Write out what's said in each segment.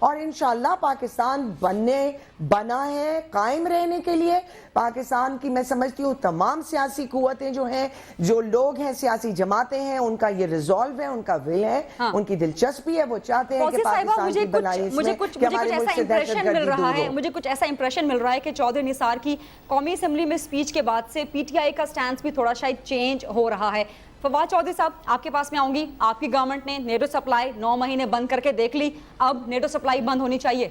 اور انشاءاللہ پاکستان بنا ہے قائم رہنے کے لیے. پاکستان کی میں سمجھتی ہوں تمام سیاسی قوتیں جو ہیں, جو لوگ ہیں, سیاسی جماعتیں ہیں, ان کا یہ ریزولو ہے, ان کا ول ہے, ان کی دلچسپی ہے, وہ چاہتے ہیں کہ پاکستان کی بھلائی اس میں کہ ہمارے ملک سے دہشت گردی دور ہو. مجھے کچھ ایسا امپریشن مل رہا ہے کہ چودھری نثار کی قومی اسمبلی میں سپیچ کے بعد سے پی ٹی آئی کا سٹینس بھی تھوڑا شاید چینج ہو رہا ہے. فواد چودھری صاحب, آپ کے پاس میں آؤں گی. آپ کی گورنمنٹ نے نیٹو سپلائی 9 مہینے بند کر کے دیکھ لی, اب نیٹو سپلائی بند ہونی چاہیے.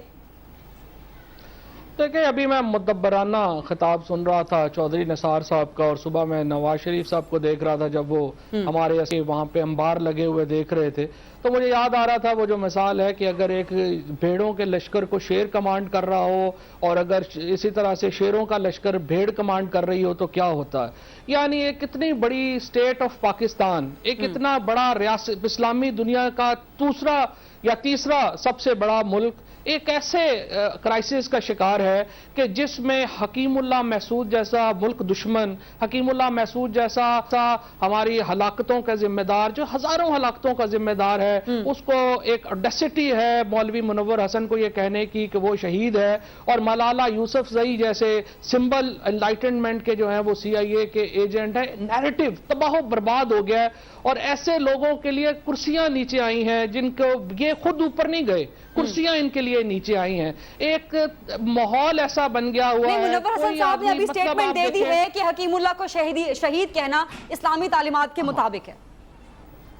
دیکھیں, ابھی میں مدبرانہ خطاب سن رہا تھا چودھری نثار صاحب کا, اور صبح میں نواز شریف صاحب کو دیکھ رہا تھا جب وہ ہمارے وہاں پہ انبار لگے ہوئے دیکھ رہے تھے, تو مجھے یاد آ رہا تھا وہ جو مثال ہے کہ اگر ایک بھیڑوں کے لشکر کو شیر کمانڈ کر رہا ہو اور اگر اسی طرح سے شیروں کا لشکر بھیڑ کمانڈ کر رہی ہو تو کیا ہوتا ہے. یعنی ایک اتنی بڑی اسٹیٹ آف پاکستان, ایک اتنا بڑا ریاست, اسلامی دنیا کا دوسرا یا تیسرا سب سے بڑا ملک ایک ایسے کرائسس کا شکار ہے کہ جس میں حکیم اللہ محسود جیسا ملک دشمن, حکیم اللہ محسود جیسا ہماری ہلاکتوں کا ذمہ دار, جو ہزاروں ہلاکتوں کا ذمہ دار ہے, اس کو ایک اڈیسٹی ہے مولوی منور حسن کو یہ کہنے کی کہ وہ شہید ہے, اور ملالہ یوسف زئی جیسے سمبل انلائٹنمنٹ کے جو ہیں وہ سی آئی اے کے ایجنٹ ہیں. نیریٹو تباہ و برباد ہو گیا ہے, اور ایسے لوگوں کے لیے کرسیاں نیچے آئی ہیں جن کو یہ خود اوپر نہیں گئے, کرسیاں ان کے لیے نیچے آئی ہیں. ایک ماحول ایسا بن گیا ہوا ہے. منور حسن صاحب نے ابھی سٹیٹمنٹ دے دی ہے کہ حکیم اللہ کو شہید کہنا اسلامی تعلیمات کے مطابق ہے.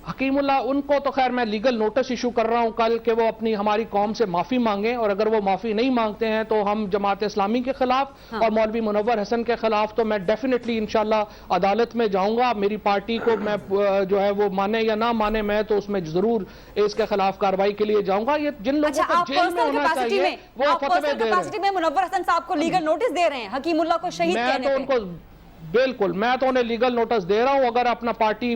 حکیم اللہ, ان کو تو خیر میں لیگل نوٹس ایشو کر رہا ہوں کل کہ وہ اپنی ہماری قوم سے معافی مانگیں, اور اگر وہ معافی نہیں مانگتے ہیں تو ہم جماعت اسلامی کے خلاف اور مولوی منور حسن کے خلاف تو میں ڈیفینیٹلی انشاءاللہ عدالت میں جاؤں گا. میری پارٹی کو میں جو ہے وہ مانے یا نہ مانے, میں تو اس میں ضرور اس کے خلاف کارروائی کے لیے جاؤں گا. یہ جن لوگوں کو جیل میں ہونا چاہیے وہ فتوے دے رہے ہیں. میں منور حسن صاحب کو لیگل نوٹس دے رہے ہیں حکیم اللہ کو شہید کہنے پہ. بالکل, میں تو انہیں لیگل نوٹس دے رہا ہوں. اگر اپنا پارٹی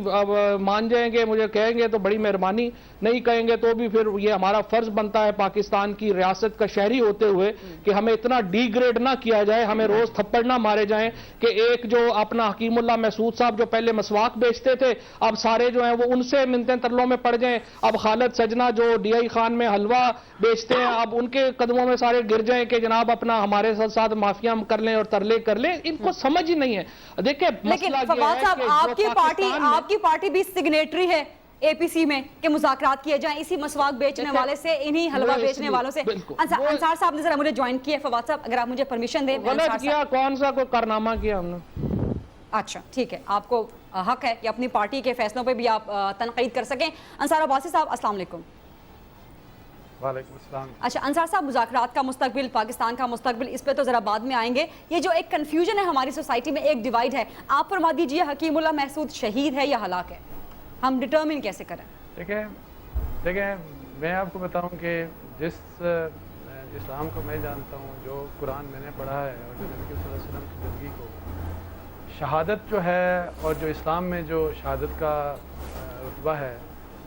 مان جائیں گے, مجھے کہیں گے تو بڑی مہربانی, نہیں کہیں گے تو بھی پھر یہ ہمارا فرض بنتا ہے پاکستان کی ریاست کا شہری ہوتے ہوئے کہ ہمیں اتنا ڈی گریڈ نہ کیا جائے, ہمیں روز تھپڑ نہ مارے جائیں کہ ایک جو اپنا حکیم اللہ محسود صاحب جو پہلے مسواک بیچتے تھے, اب سارے جو ہیں وہ ان سے منتیں ترلوں میں پڑ جائیں. اب خالد سجنا جو ڈی آئی خان میں حلوہ بیچتے ہیں, اب ان کے قدموں میں سارے گر جائیں کہ جناب اپنا ہمارے ساتھ معافیاں کر لیں اور ترلے کر لیں. ان کو سمجھ ہی نہیں ہے. دیکھیں, لیکن فواد صاحب, آپ کی پارٹی بھی سگنیٹری ہے اے پی سی میں کہ مذاکرات کیے جائیں اسی مسواک بیچنے والے سے, انہی حلوہ بیچنے والوں سے. انصار صاحب نے ذرا مجھے جوائن کیا ہے. فواد صاحب, اگر آپ مجھے پرمیشن دیں. غلط کیا, کون سا کوئی کارنامہ کیا ہم نے؟ اچھا ٹھیک ہے, آپ کو حق ہے کہ اپنی پارٹی کے فیصلوں پہ بھی آپ تنقید کر سکیں. انصار عباسی صاحب, السلام علیکم. وعلیکم السلام. اچھا انصار صاحب, مذاکرات کا مستقبل, پاکستان کا مستقبل, اس پہ تو ذرا بعد میں آئیں گے. یہ جو ایک کنفیوژن ہے ہماری سوسائٹی میں, ایک ڈیوائیڈ ہے, آپ فرما دیجئے حکیم اللہ محسود شہید ہے یا ہلاک ہے, ہم ڈٹرمن کیسے کریں؟ دیکھیں میں آپ کو بتاؤں کہ جس اسلام کو میں جانتا ہوں, جو قرآن میں نے پڑھا ہے, اور جو نبی صلی اللہ علیہ وسلم کی زندگی کو, شہادت جو ہے اور جو اسلام میں جو شہادت کا رتبہ ہے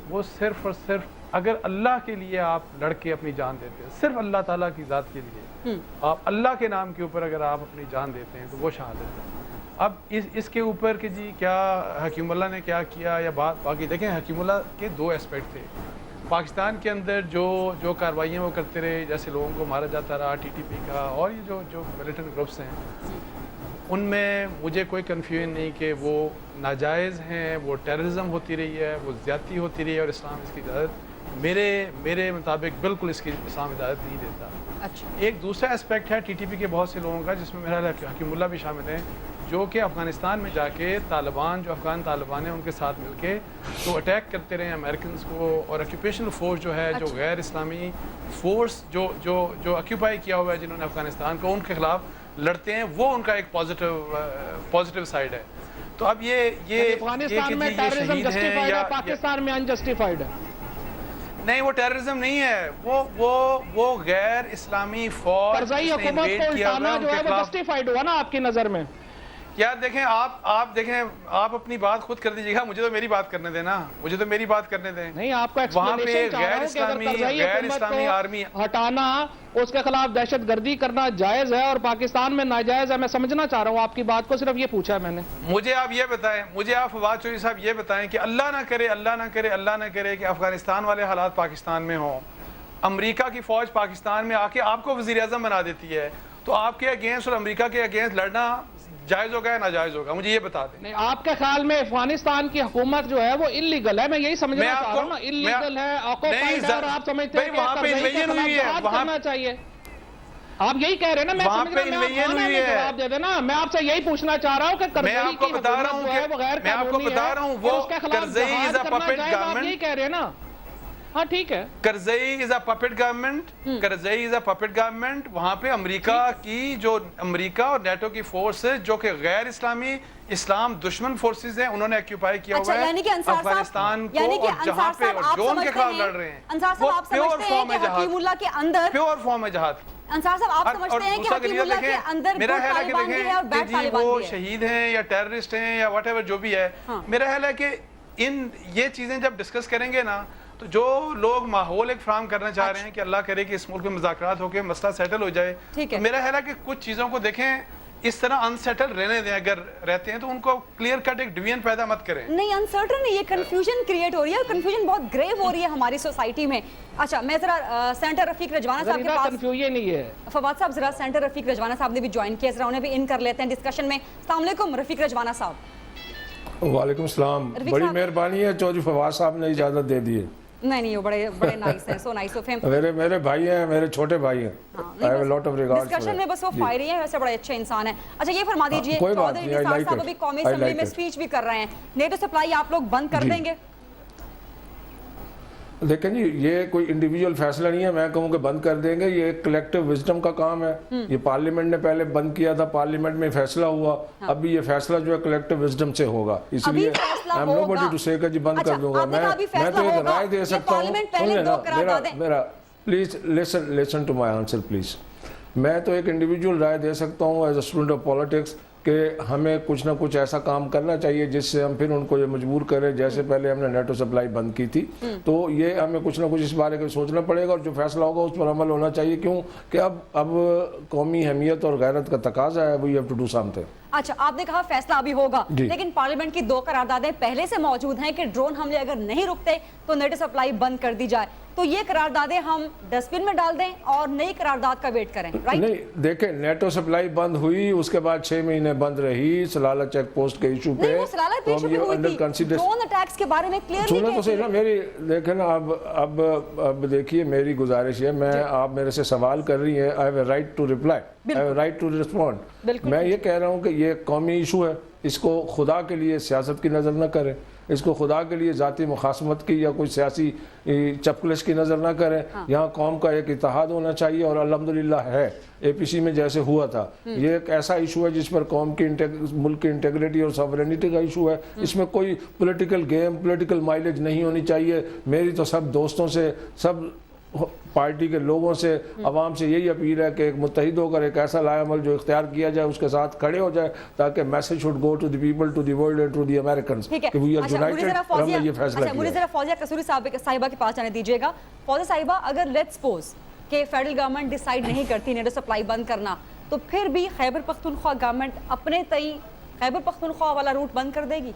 وہ صرف اور صرف اگر اللہ کے لیے آپ لڑ کے اپنی جان دیتے ہیں, صرف اللہ تعالیٰ کی ذات کے لیے, آپ اللہ کے نام کے اوپر اگر آپ اپنی جان دیتے ہیں تو وہ شہادت ہے. اب اس کے اوپر کہ جی کیا حکیم اللہ نے کیا کیا یا بات باقی, دیکھیں حکیم اللہ کے دو اسپیکٹ تھے. پاکستان کے اندر جو کارروائیاں وہ کرتے رہے, جیسے لوگوں کو مارا جاتا رہا, ٹی ٹی پی کا اور یہ جو ملیٹنٹ گروپس ہیں, ان میں مجھے کوئی کنفیوژن نہیں کہ وہ ناجائز ہیں, وہ ٹیررزم ہوتی رہی ہے, وہ زیادتی ہوتی رہی ہے, اور اسلام اس کی اجازت میرے مطابق بالکل اس کی اسلام اجازت نہیں دیتا. اچھا, ایک دوسرا اسپیکٹ ہے ٹی ٹی پی کے بہت سے لوگوں کا, جس میں میرا حکیم اللہ بھی شامل ہیں, جو کہ افغانستان میں جا کے طالبان, جو افغان طالبان ہیں, ان کے ساتھ مل کے تو اٹیک کرتے رہے امریکنز کو, اور آکیوپیشنل فورس جو ہے, جو غیر اسلامی فورس جو آکیوپائی کیا ہوا ہے جنہوں نے افغانستان کو, ان کے خلاف لڑتے ہیں, وہ ان کا ایک پازیٹیو سائڈ ہے. تو اب یہ افغانستان میں ٹیررزم جسٹیفائیڈ ہے, پاکستان میں انجسٹیفائیڈ ہے. نہیں, وہ ٹیررزم نہیں ہے, وہ غیر اسلامی فوج کرزئی حکومت کو الٹانا جو ہے وہ جسٹیفائیڈ ہوا نا آپ کی نظر میں؟ یار دیکھیں, آپ دیکھیں, آپ اپنی بات خود کر دیجیے گا, مجھے تو میری بات کرنے دیں نا, مجھے تو میری بات کرنے دیں. نہیں, آپ کو وہاں پہ غیر اسلامی آرمی ہٹانا, اس کے خلاف دہشت گردی کرنا جائز ہے اور پاکستان میں ناجائز ہے. میں سمجھنا چاہ رہا ہوں آپ کی بات کو, صرف یہ پوچھا ہے میں نے. مجھے آپ یہ بتائیں, مجھے آپ فواد چودھری صاحب یہ بتائیں کہ اللہ نہ کرے کہ افغانستان والے حالات پاکستان میں ہوں, امریکہ کی فوج پاکستان میں آ کے آپ کو وزیر اعظم بنا دیتی ہے تو آپ کے اگینسٹ اور امریکہ کے اگینسٹ لڑنا جائز ہوگا یا ناجائز ہوگا؟ مجھے یہ بتا دیں. نہیں آپ کے خیال میں افغانستان کی حکومت جو ہے وہ انلیگل ہے؟ میں یہی سمجھنا چاہ رہا ہوں نا, انلیگل ہے, آکوپائیڈ ہے, اور آپ سمجھتے ہیں کہ وہاں پہ انویژن ہوئی ہے, وہاں کرنا چاہیے. آپ یہی کہہ رہے ہیں نا, میں سمجھ رہا ہوں, جواب دے دینا. میں آپ سے یہی پوچھنا چاہ رہا ہوں کہ میں آپ کو بتا رہا ہوں میں آپ کو بتا رہا ہوں وہ کرزئی از اے پپٹ گورنمنٹ, یہی کہہ رہے ہیں نا. ہاں ٹھیک ہے, کرزئی از اے پپٹ گورنمنٹ, کرزئی از اے پپٹ گورنمنٹ. وہاں پہ امریکہ کی جو امریکہ اور نیٹو کی فورسز جو کہ غیر اسلامی اسلام دشمن فورسز ہیں, انہوں نے ایکیوپائی کیا ہوا ہے افغانستان کو, اور جہاں پہ ڈرون کے خلاف لڑ رہے ہیں وہ پیور فارم ہے جہاد, پیور فارم ہے جہاد. انصار صاحب آپ سمجھتے ہیں کہ حکیم اللہ کے اندر میرا خیال ہے کہ طالبان بھی ہے اور بیڈ طالبان وہ بھی ہے؟ شہید ہیں یا ٹیررسٹ ہیں یا واٹ ایور جو بھی ہے, میرا خیال ہے کہ یہ چیزیں جب ڈسکس کریں گے نا تو جو لوگ ماحول ایک فراہم کرنا چاہ رہے ہیں کہ اللہ کرے کہ اس ملک میں مذاکرات ہو کے مسئلہ سیٹل ہو جائے, میرا خیال ہے کہ کچھ چیزوں کو دیکھیں اس طرح انسیٹل رہنے دیں. اگر رہتے ہیں تو ان کو کلیئر کٹ ایک ڈویژن پیدا مت کریں. نہیں انسرٹن نہیں, یہ کنفیوژن کریٹ ہو رہی ہے, کنفیوژن بہت گریو ہو رہی ہے ہماری سوسائٹی میں. اچھا میں ذرا سینٹر رفیق رجوانہ صاحب کے پاس, کنفیوژن نہیں ہے فواد صاحب, ذرا سینٹر رفیق رجوانہ صاحب نے بھی جوائن کیا, ذرا انہیں بھی ان کر لیتے ہیں ڈسکشن میں. السلام علیکم رفیق رجوانہ صاحب. وعلیکم السلام, بڑی مہربانی ہے چودھری فواد صاحب نے اجازت دے دی ہے. نہیں وہ بڑے نائس ہیں, سو نائس آف ہم. میرے بھائی ہیں, میرے چھوٹے بھائی ہیں, I have a lot of regards. Discussion میں بس وہ فائری ہیں, ویسے بڑے اچھے انسان ہیں. اچھا یہ فرما دیجئے, چودھری نثار صاحب ابھی قومی اسمبلی میں اسپیچ بھی کر رہے ہیں, نیٹو سپلائی آپ لوگ بند کر دیں گے؟ دیکھیں جی, یہ کوئی انڈیویجول فیصلہ نہیں ہے, میں کہوں کہ بند کر دیں گے, یہ ایک کلیکٹیو وزڈم کا کام ہے. یہ پارلیمنٹ نے پہلے بند کیا تھا, پارلیمنٹ میں فیصلہ ہوا, ابھی یہ فیصلہ جو ہے کلیکٹیو وزڈم سے ہوگا, اس لیے I'm nobody to say کہ جی بند کر دوں گا. میں تو ایک رائے دے سکتا ہوں, سن لینا میرا please listen to my answer please. میں تو ایک انڈیویجول رائے دے سکتا ہوں as a student of politics کہ ہمیں کچھ نہ کچھ ایسا کام کرنا چاہیے جس سے ہم پھر ان کو یہ مجبور کریں, جیسے پہلے ہم نے نیٹو سپلائی بند کی تھی, تو یہ ہمیں کچھ نہ کچھ اس بارے میں سوچنا پڑے گا, اور جو فیصلہ ہوگا اس پر عمل ہونا چاہیے. کیوں کہ اب قومی اہمیت اور غیرت کا تقاضا ہے, we have to do something. اچھا آپ نے کہا فیصلہ ابھی ہوگا, لیکن پارلیمنٹ کی 2 قراردادیں پہلے سے موجود ہیں کہ ڈرون حملے اگر نہیں رکتے تو نیٹو سپلائی بند کر دی جائے, تو یہ قراردادیں ہم ڈسٹ بن میں ڈال دیں اور نئی قرارداد کا ویٹ کریں, رائٹ؟ نہیں دیکھیں, نیٹو سپلائی بند ہوئی, اس کے بعد 6 مہینے بند رہی سلالہ چیک پوسٹ کے ایشو پہ, تو ہم یہ انڈر کنسیڈر ڈرون اٹیکس کے بارے میں کلیئر نہیں تو صحیح نا میری, دیکھیں نا اب دیکھیے میری گزارش ہے, آپ میرے سے سوال کر رہی ہیں, I have a right to reply, I have a right to respond. میں یہ کہہ رہا ہوں کہ یہ قومی ایشو ہے, اس کو خدا کے لیے سیاست کی نظر نہ کریں, اس کو خدا کے لیے ذاتی مخاصمت کی یا کوئی سیاسی چپکلش کی نظر نہ کریں. یہاں قوم کا ایک اتحاد ہونا چاہیے, اور الحمدللہ ہے, اے پی سی میں جیسے ہوا تھا. یہ ایک ایسا ایشو ہے جس پر قوم کی ملک کی انٹیگریٹی اور ساورینٹی کا ایشو ہے, اس میں کوئی پولیٹیکل گیم, پولیٹیکل مائلیج نہیں ہونی چاہیے. میری تو سب دوستوں سے, سب پارٹی کے لوگوں سے, عوام سے یہی اپیل ہے کہ ایک متحد ہو کر ایک ایسا لائے عمل جو اختیار کیا جائے اس کے ساتھ کھڑے ہو جائے, تاکہ message should go to the people, to the world and to the Americans کہ وی آر یونائٹڈ, اور ہم نے یہ فیصلہ کیا. مجھے ذرا فوزیہ قصوری صاحبہ کے پاس جانے دیجیے گا. فوزیہ صاحبہ, اگر لیٹس سپوز کہ فیڈرل گورنمنٹ ڈیسائیڈ نہیں کرتی نیٹو سپلائی بند کرنا, تو پھر بھی خیبر پختونخوا گورنمنٹ اپنے تئیں خیبر پختونخوا والا روٹ بند کر دے گی؟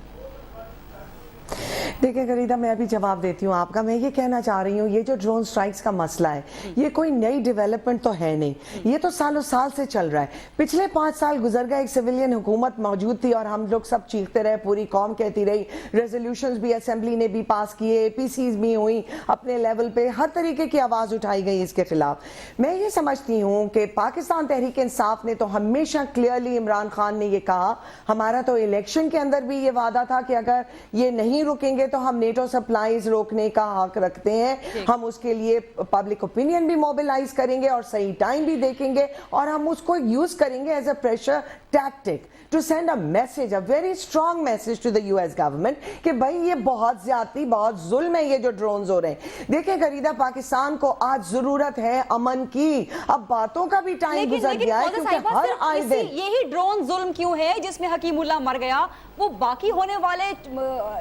دیکھیں غریدہ, میں بھی جواب دیتی ہوں آپ کا. میں یہ کہنا چاہ رہی ہوں, یہ جو ڈرون سٹرائکس کا مسئلہ ہے, یہ کوئی نئی ڈیولپمنٹ تو ہے نہیں, یہ تو سالوں سال سے چل رہا ہے. پچھلے 5 سال گزر گئے, ایک سویلین حکومت موجود تھی اور ہم لوگ سب چیختے رہے, پوری قوم کہتی رہی, ریزولوشنز بھی اسمبلی نے بھی پاس کیے, اے پی سیز بھی ہوئی اپنے لیول پہ, ہر طریقے کی آواز اٹھائی گئی اس کے خلاف. میں یہ سمجھتی ہوں کہ پاکستان تحریک انصاف نے تو ہمیشہ کلیئرلی, عمران خان نے یہ کہا, ہمارا تو الیکشن کے اندر بھی یہ وعدہ تھا کہ اگر یہ نہیں رکیں گے تو ہم نیٹو سپلائیز روکنے کا حق رکھتے ہیں, ہم اس کے لیے پبلک اوپینین بھی موبلائز کریں گے اور صحیح ٹائم بھی دیکھیں گے, اور ہم اس کو یوز کریں گے as a pressure tactic to send a message, a very strong message to the US government کہ بھائی یہ بہت زیادتی, بہت ظلم ہے یہ جو ڈرونز ہو رہے ہیں. دیکھیں غریدہ, پاکستان کو آج ضرورت ہے امن کی, اب باتوں کا بھی ٹائم گزر گیا ہے, کیونکہ ہر آئے دن یہی ڈرون ظلم کیوں ہے جس میں حکیم اللہ مر گیا, وہ باقی ہونے والے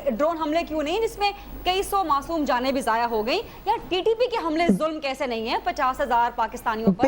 ڈرون حملے کیوں نہیں جس میں کئی 100 معصوم جانیں بھی ضائع ہو گئی, یا ٹی ٹی پی کے حملے ظلم کیسے نہیں ہیں 50,000 پاکستانیوں پر؟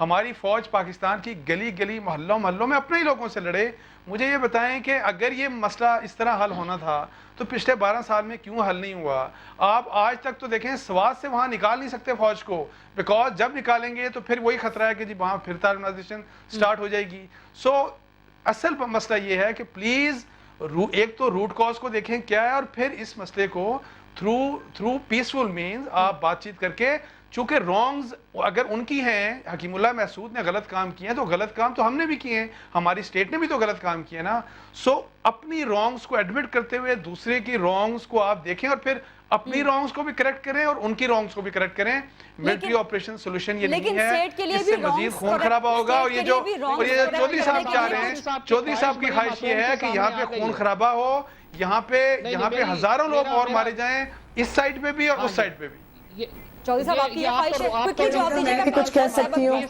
ہماری فوج پاکستان کی گلی گلی محلوں میں اپنے ہی لوگوں سے لڑے. مجھے یہ بتائیں کہ اگر یہ مسئلہ اس طرح حل ہونا تھا تو پچھلے 12 سال میں کیوں حل نہیں ہوا؟ آپ آج تک تو دیکھیں سوات سے وہاں نکال نہیں سکتے فوج کو, بیکاز جب نکالیں گے تو پھر وہی خطرہ ہے کہ جی وہاں پھر تارمنائزیشن سٹارٹ ہو جائے گی. سو اصل مسئلہ یہ ہے کہ پلیز ایک تو روٹ کاز کو دیکھیں کیا ہے, اور پھر اس مسئلے کو تھرو پیسفل مینز آپ بات چیت کر کے, چونکہ رانگز اگر ان کی ہیں, حکیم اللہ محسود نے غلط کام کیے ہیں تو غلط کام تو ہم نے بھی کیے ہیں, ہماری اسٹیٹ نے بھی تو غلط کام کیے نا. سو اپنی رانگز کو ایڈمٹ کرتے ہوئے دوسرے کی رانگز کو آپ دیکھیں اور پھر اپنی رانگز کو بھی کریکٹ کریں اور ان کی رانگز کو بھی کریکٹ کریں. ملٹری آپریشن سولوشن یہ نہیں ہے, اس سے مزید خون خرابہ ہوگا. اور یہ جو چودھری صاحب چاہ رہے ہیں, چودھری صاحب کی خواہش یہ ہے کہ یہاں پہ خون خرابہ ہو, یہاں پہ ہزاروں لوگ اور مارے جائیں, اس سائڈ پہ بھی اور اس سائڈ پہ بھی. چودھری صاحب آپ کی خواہش ہے کوئکلی جواب دیجیے گا. کچھ کہہ سکتی ہوں.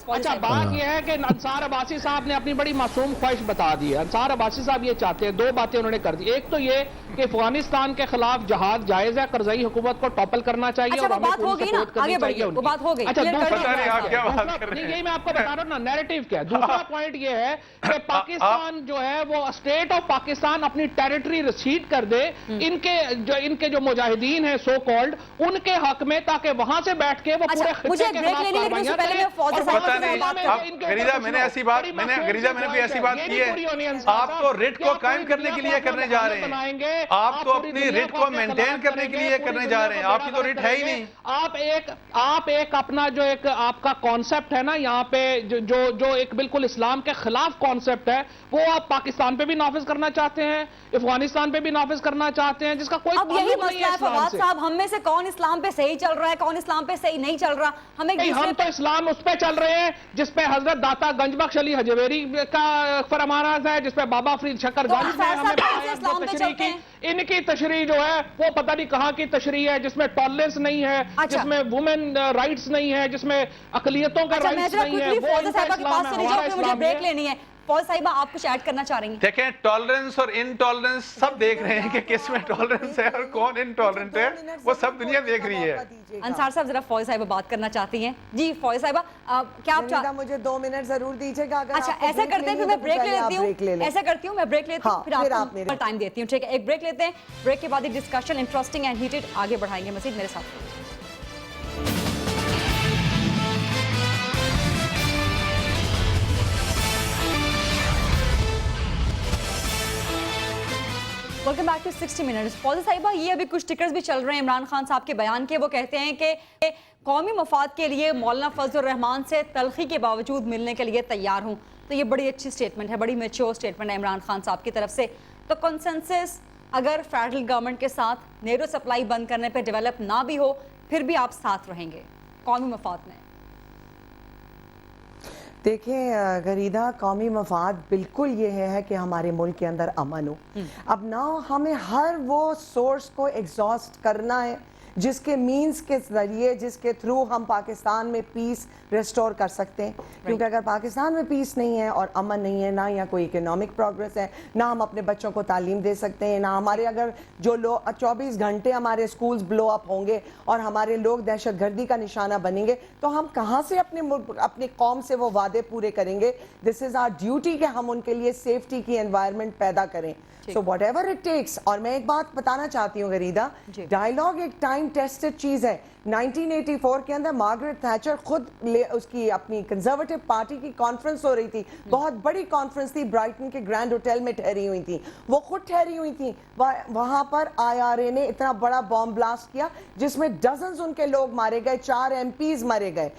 اچھا بات یہ ہے کہ انصار عباسی صاحب نے اپنی بڑی معصوم خواہش بتا دی ہے. انصار عباسی صاحب یہ چاہتے ہیں, 2 باتیں انہوں نے کر دی. ایک تو یہ کہ افغانستان کے خلاف جہاد جائز ہے, کرزئی حکومت کو ٹاپل کرنا چاہیے اور ہمیں پوری سپورٹ کرنی چاہیے. وہ بات ہو گئی. اچھا یہی میں آپ کو بتا رہا ہوں نا, نیریٹو کیا ہے. دوسرا پوائنٹ یہ ہے کہ پاکستان جو ہے وہ اسٹیٹ آف پاکستان اپنی ٹیریٹری ریسیڈ کر دے ان کے جو مجاہدین ہیں سو کالڈ, ان کے حق میں, تاکہ وہاں سے بیٹھ کے وہ پورے خطے کے خلاف کارروائیاں کریں. غریدہ میں نے ایسی بات کی ہے, آپ تو ریٹ کو قائم کرنے کے لیے کرنے جا رہے ہیں, آپ تو اپنی ریٹ کو مینٹین کرنے کے لیے کرنے جا رہے ہیں, آپ کی تو ریٹ ہے ہی نہیں. آپ ایک اپنا جو ایک آپ کا کانسیپٹ ہے نا یہاں پہ جو ایک بالکل اسلام کے خلاف کانسیپٹ ہے, وہ آپ پاکستان پہ بھی نافذ کرنا چاہتے ہیں, افغانستان پہ بھی نافذ کرنا چاہتے ہیں, جس کا کوئی تعلق نہیں ہے اسلام سے. صاحب ہم میں سے کون اسلام پہ صحیح چل رہا ہے, کون اسلام پہ صحیح نہیں چل رہا؟ ہم تو اسلام اس پہ چل رہے ہیں جس پہ حضرت داتا گنج بخش علی حجویری کا فرمانات ہے, جس پہ بابا فرید شکر گنج نے ہمیں بتایا تشریح کی. ان کی تشریح جو ہے وہ پتہ نہیں کہاں کی تشریح ہے, جس میں ٹالرنس نہیں ہے, جس میں وومن رائٹس نہیں ہے, جس میں اقلیتوں کا رائٹس نہیں ہے. وہ ان کا اسلام ہے, ہمارا اسلام ہے. فوج صاحبہ آپ کچھ ایڈ کرنا چاہ رہی ہیں؟ دیکھیں ٹالرنس اور انٹالرنس سب دیکھ رہے ہیں کہ کس میں ٹالرنس ہے اور کون انٹالرنٹ ہے, وہ سب دنیا دیکھ رہی ہے. انصار صاحب ذرا فوج صاحبہ بات کرنا چاہتی ہیں. جی فوج صاحبہ کیا آپ مجھے 2 منٹ ضرور دیجیے گا. اچھا ایسا کرتے ہیں پھر میں بریک لے لیتی ہوں, ایسا کرتی ہوں میں بریک لیتی ہوں, پھر آپ کو ٹائم دیتی ہوں. ٹھیک ہے, ایک بریک لیتے ہیں, بریک کے بعد ایک ڈسکشن انٹرسٹنگ اینڈ ہیٹڈ آگے بڑھائیں گے مزید. میرے ساتھ welcome back to 60 minutes. Fauzi صاحبہ یہ ابھی کچھ ٹکرز بھی چل رہے ہیں عمران خان صاحب کے بیان کے. وہ کہتے ہیں کہ قومی مفاد کے لیے مولانا فضل الرحمان سے تلخی کے باوجود ملنے کے لیے تیار ہوں. تو یہ بڑی اچھی سٹیٹمنٹ ہے, بڑی میچور سٹیٹمنٹ ہے عمران خان صاحب کی طرف سے. تو کنسنسس اگر فیڈرل گورنمنٹ کے ساتھ نیرو سپلائی بند کرنے پہ ڈیولپ نہ بھی ہو, پھر بھی آپ ساتھ رہیں گے قومی مفاد میں؟ دیکھیں غریدہ, قومی مفاد بالکل یہ ہے کہ ہمارے ملک کے اندر امن ہو. اب نہ ہمیں ہر وہ سورس کو ایگزاسٹ کرنا ہے جس کے مینز کے ذریعے, جس کے تھرو ہم پاکستان میں پیس ریسٹور کر سکتے ہیں. کیونکہ اگر پاکستان میں پیس نہیں ہے اور امن نہیں ہے, نہ یہاں کوئی اکنامک پروگریس ہے, نہ ہم اپنے بچوں کو تعلیم دے سکتے ہیں, نہ ہمارے اگر جو لوگ 24 گھنٹے ہمارے سکولز بلو اپ ہوں گے اور ہمارے لوگ دہشت گردی کا نشانہ بنیں گے, تو ہم کہاں سے اپنی قوم سے وہ وعدے پورے کریں گے؟ دس از آر ڈیوٹی کہ ہم ان کے لیے سیفٹی کی انوائرمنٹ پیدا کریں. So whatever it takes. اور میں ایک بات بتانا چاہتی ہوں غریدہ, ڈائیلاگ ایک ٹائم ٹیسٹڈ چیز ہے. 1984 کے اندر مارگریٹ تھیچر خود اس کی اپنی کنزرویٹو پارٹی کی کانفرنس ہو رہی تھی, بہت بڑی کانفرنس تھی, برائٹن کے گرینڈ ہوٹل میں ٹھہری ہوئی تھی, وہ خود ٹھہری ہوئی تھی. وہاں پر IRA نے اتنا بڑا بام بلاسٹ کیا جس میں ڈزنز ان کے لوگ مارے گئے, 4 MPs مارے گئے.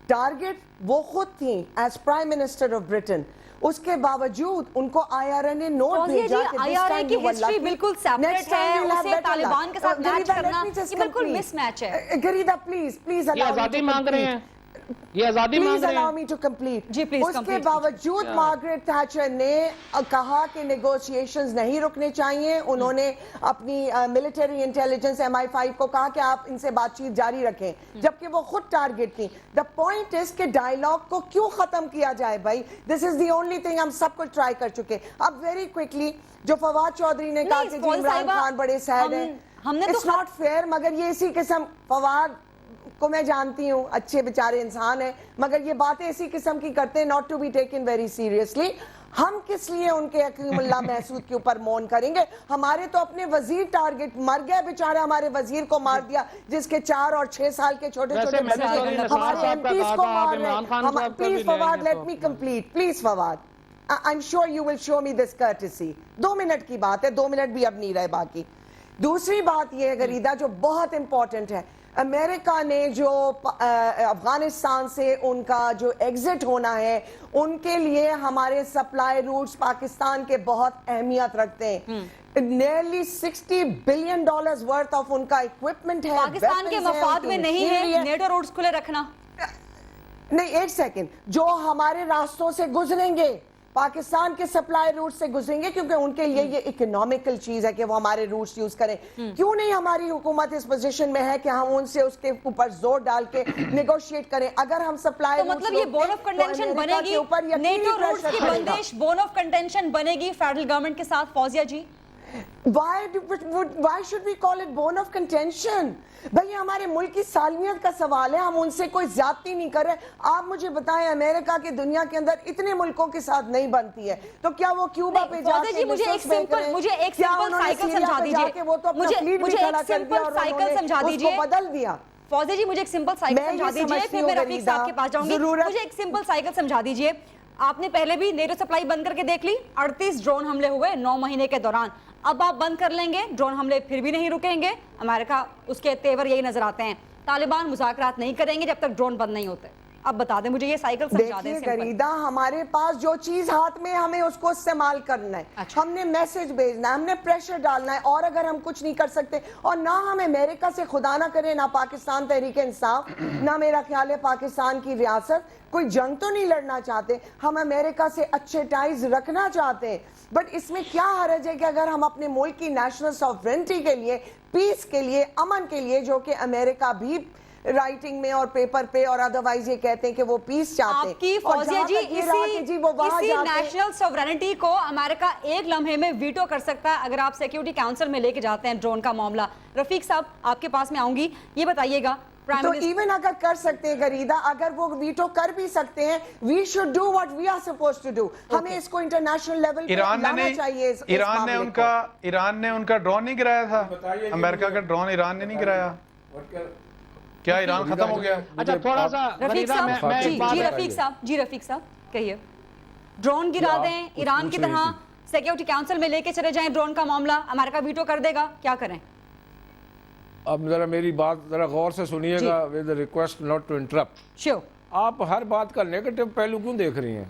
ٹارگٹ وہ خود تھیں as prime minister of Britain. اس کے باوجود ان کو IRA نے نوٹ بھیجا کہ IRA کی ہسٹری بالکل سیپریٹ ہے, اسے طالبان کے ساتھ میچ کرنا یہ بالکل مس میچ ہے. غریدہ پلیز آزادی مانگ رہے ہیں, یہ آزادی مانگ رہے ہیں. allow me to complete. جی پلیز. اس کے باوجود مارگریٹ تھیچر نے کہا کہ نیگوشیشنز نہیں رکنے چاہیے. انہوں نے اپنی ملٹری انٹیلیجنس MI5 کو کہا کہ آپ ان سے بات چیت جاری رکھیں, جبکہ وہ خود ٹارگٹ تھی. دا پوائنٹ از کہ ڈائیلاگ کو کیوں ختم کیا جائے بھائی؟ دس از دی اونلی تھنگ. ہم سب کچھ ٹرائی کر چکے. اب ویری کوئکلی جو فواد چودھری نے کہا کہ عمران خان بڑے سیڈ ہیں, اٹس ناٹ فیئر. مگر یہ اسی قسم فواد کو میں جانتی ہوں, اچھے بیچارے انسان ہیں, مگر یہ باتیں اسی قسم کی کرتے ہیں, not to be taken very seriously. ہم کس لیے ان کے حکیم اللہ محسود کے اوپر مون کریں گے؟ ہمارے تو اپنے وزیر ٹارگٹ مر گئے بیچارے, ہمارے وزیر کو مار دیا جس کے 4 اور 6 سال کے چھوٹے چھوٹے بچے, ہمارے ایم پیز کو مار رہے ہیں. Please Fawad, let me complete, please Fawad. I'm sure you will show me this courtesy. 2 minute کی بات ہے, 2 منٹ بھی اب نہیں رہے باقی. دوسری بات یہ ہے غریدہ جو بہت امپورٹنٹ ہے, امریکہ نے جو افغانستان سے ان کا جو ایگزٹ ہونا ہے, ان کے لیے ہمارے سپلائی روٹس پاکستان کے بہت اہمیت رکھتے ہیں. نیئرلی $60 billion ورتھ آف ان کا اکوپمنٹ ہے, پاکستان کے مفاد میں نہیں ہے نیٹو روٹس کھلے رکھنا. نہیں, ایک سیکنڈ, جو ہمارے راستوں سے گزریں گے, پاکستان کے سپلائی روٹ سے گزریں گے, کیونکہ ان کے لیے یہ اکنامیکل چیز ہے کہ وہ ہمارے روٹس یوز کریں. کیوں نہیں ہماری حکومت اس پوزیشن میں ہے کہ ہم ان سے اس کے اوپر زور ڈال کے نیگوشیٹ کریں؟ اگر ہم سپلائی تو مطلب یہ بون آف کنٹینشن بنے گی, نیٹو روٹس کی بندش بون آف کنٹینشن بنے گی فیڈرل گورنمنٹ کے ساتھ. فوزیہ جی, Why should we call it bone of contention? بھئی ہمارے ملک کی سالمیت کا سوال ہے, ہم ان سے کوئی زیادتی نہیں کر رہے. آپ مجھے بتائیں, امریکہ کی دنیا کے اندر اتنے ملکوں کے ساتھ نہیں بنتی ہے, تو کیا وہ کیوبا پہ جا کے مجھے ایک سمپل سائیکل سمجھا دیجئے, مجھے ایک سمپل سائیکل سمجھا دیجئے. بدل دیا. فوزی جی مجھے ایک سمپل سائیکل سمجھا دیجئے, پھر میں رفیق صاحب کے پاس جاؤں گی. مجھے ایک سمپل سائیکل سمجھا دیجئے. آپ نے پہلے بھی نیٹو سپلائی بند کر کے دیکھ لی, 38 ڈرون حملے ہوئے 9 مہینے کے دوران. اب آپ بند کر لیں گے, ڈرون حملے پھر بھی نہیں رکیں گے. امریکہ اس کے تیور یہی نظر آتے ہیں. طالبان مذاکرات نہیں کریں گے جب تک ڈرون بند نہیں ہوتے. اب بتا دیں مجھے یہ سائیکل سمجھا دیں. دیکھیے غریدہ, ہمارے پاس جو چیز ہاتھ میں, ہمیں اس کو استعمال کرنا ہے. ہم نے میسج بھیجنا ہے, ہم نے پریشر ڈالنا ہے. اور اگر ہم کچھ نہیں کر سکتے, اور نہ ہم امریکہ سے خدا نہ کرے, نہ پاکستان تحریک انصاف, نہ میرا خیال ہے پاکستان کی ریاست کوئی جنگ تو نہیں لڑنا چاہتے, ہم امریکہ سے اچھے ٹائز رکھنا چاہتے ہیں. بٹ اس میں کیا حرج ہے کہ اگر ہم اپنے ملک کی نیشنل سوورنٹی کے لیے, پیس کے لیے, امن کے لیے, جو کہ امریکہ بھی رائٹنگ میں اور پیپر پہ اور ادروائز یہ کہتے ہیں کہ وہ پیس چاہتے ہیں. آپ کی فوزیہ جی اسی نیشنل سوورنٹی کو امریکہ ایک لمحے میں ویٹو کر سکتا ہے اگر آپ سیکیورٹی کاؤنسل میں لے کے جاتے ہیں ڈرون کا معاملہ. رفیق صاحب آپ کے پاس میں آؤں گی, یہ بتائیے گا تو ایون اگر کر سکتے ہیں غریدہ, اگر وہ ویٹو کر بھی سکتے ہیں, we should do what we are supposed to do. ہمیں اس کو انٹرنیشنل لیول پہ لانا چاہیے. ایران نے ان کا ڈرون نہیں گرایا تھا, امریکہ کا ڈرون ایران نے نہیں گرایا. کیا ایران ختم ہو گیا؟ اچھا تھوڑا سا رفیق صاحب کہیے, ڈرون گرا دیں ایران کی طرح, سیکیورٹی کاؤنسل میں لے کے چلے جائیں ڈرون کا معاملہ, امریکہ ویٹو کر دے گا, کیا کریں؟ اب ذرا میری بات ذرا غور سے سنیے گا, with a request not to interrupt. Sure. آپ ہر بات کا نیگیٹو پہلو کیوں دیکھ رہی ہیں؟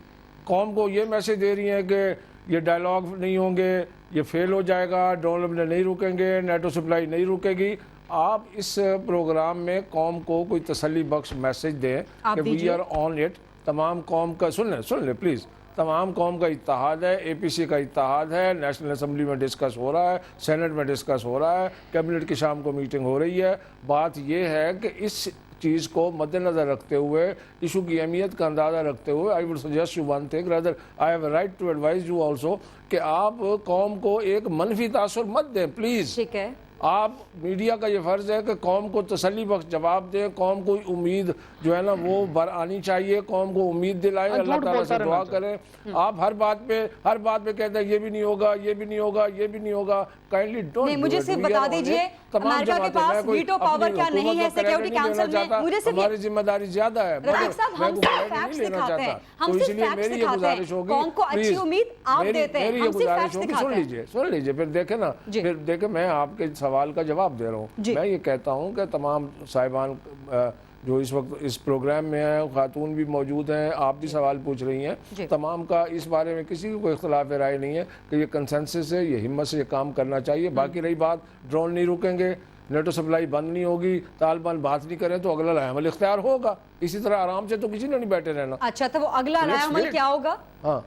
قوم کو یہ میسج دے رہی ہیں کہ یہ ڈائلاگ نہیں ہوں گے, یہ فیل ہو جائے گا, ڈرون حملے نہیں رکیں گے, نیٹو سپلائی نہیں رکے گی. آپ اس پروگرام میں قوم کو کوئی تسلی بخش میسج دیں کہ وی آر آن اٹ. تمام قوم کا سن لیں پلیز, تمام قوم کا اتحاد ہے, اے پی سی کا اتحاد ہے, نیشنل اسمبلی میں ڈسکس ہو رہا ہے, سینٹ میں ڈسکس ہو رہا ہے, کیبنٹ کی شام کو میٹنگ ہو رہی ہے. بات یہ ہے کہ اس چیز کو مد نظر رکھتے ہوئے, ایشو کی اہمیت کا اندازہ رکھتے ہوئے, I would suggest you one thing, rather I have a right to advise you also, کہ آپ قوم کو ایک منفی تاثر مت دیں پلیز. ٹھیک ہے, آپ میڈیا کا یہ فرض ہے کہ قوم کو تسلی بخش جواب دیں, قوم کو امید جو ہے نا وہ بر آنی چاہیے, قوم کو امید دلائیں, اللہ تعالیٰ سے دعا کریں. آپ ہر بات پہ کہتے ہیں یہ بھی نہیں ہوگا, یہ بھی نہیں ہوگا, یہ بھی نہیں ہوگا. Kindly don't. نہیں, مجھے صرف بتا دیجئے امریکہ کے پاس ویٹو پاور کیا نہیں ہے سیکیورٹی کاؤنسل میں. مجھے صرف ہماری ذمہ داری زیادہ ہے, رفیق صاحب ہم صرف فیکٹس دکھاتے ہیں, ہم صرف فیکٹس دکھاتے ہیں, قوم کو اچھی امید آپ دیتے ہیں, ہم صرف فیکٹس دکھاتے ہیں. سن لیجئے پھر دیکھیں نا, پھر دیکھیں میں آپ کے سوال کا جواب دے رہا ہوں. میں یہ کہتا ہوں کہ تمام صاحبان جو اس وقت اس پروگرام میں ہیں, خاتون بھی موجود ہیں, آپ بھی سوال پوچھ رہی ہیں, تمام کا اس بارے میں کسی کو کوئی اختلاف رائے نہیں ہے کہ یہ کنسنسس ہے, یہ ہمت سے یہ کام کرنا چاہیے. باقی رہی بات, ڈرون نہیں رکیں گے, نیٹو سپلائی بند نہیں ہوگی, طالبان بات نہیں کریں تو اگلا لاہ عمل اختیار ہوگا. اسی طرح آرام سے تو کسی نے نہیں بیٹھے رہنا. اچھا تو وہ اگلا لاہ عمل کیا ہوگا,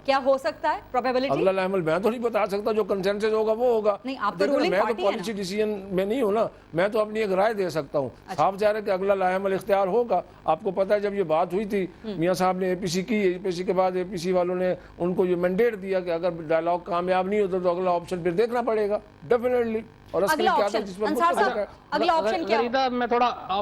کیا ہو سکتا ہے پروبیبلٹی؟ اگلا لاہ عمل میں تو نہیں بتا سکتا, جو کنسنسس ہوگا وہ ہوگا. نہیں, آپ تو رولنگ میں تو پارٹی ہے نا, پالیسی ڈیسیژن میں نہیں ہوں نا, میں تو اپنی ایک رائے دے سکتا ہوں. صاحب ظاہر ہے کہ اگلا لاہ عمل اختیار ہوگا. آپ کو پتہ ہے جب یہ بات ہوئی تھی, میاں صاحب نے اے پی سی کی, اے پی سی کے بعد اے پی سی والوں نے ان کو یہ مینڈیٹ دیا کہ اگر ڈائلاگ کامیاب نہیں ہوتا تو اگلا آپشن پھر دیکھنا پڑے گا ڈیفینیٹلی. اور اگلا آپشن انصار صاحب, اگلا آپشن کیا؟ میں تھوڑا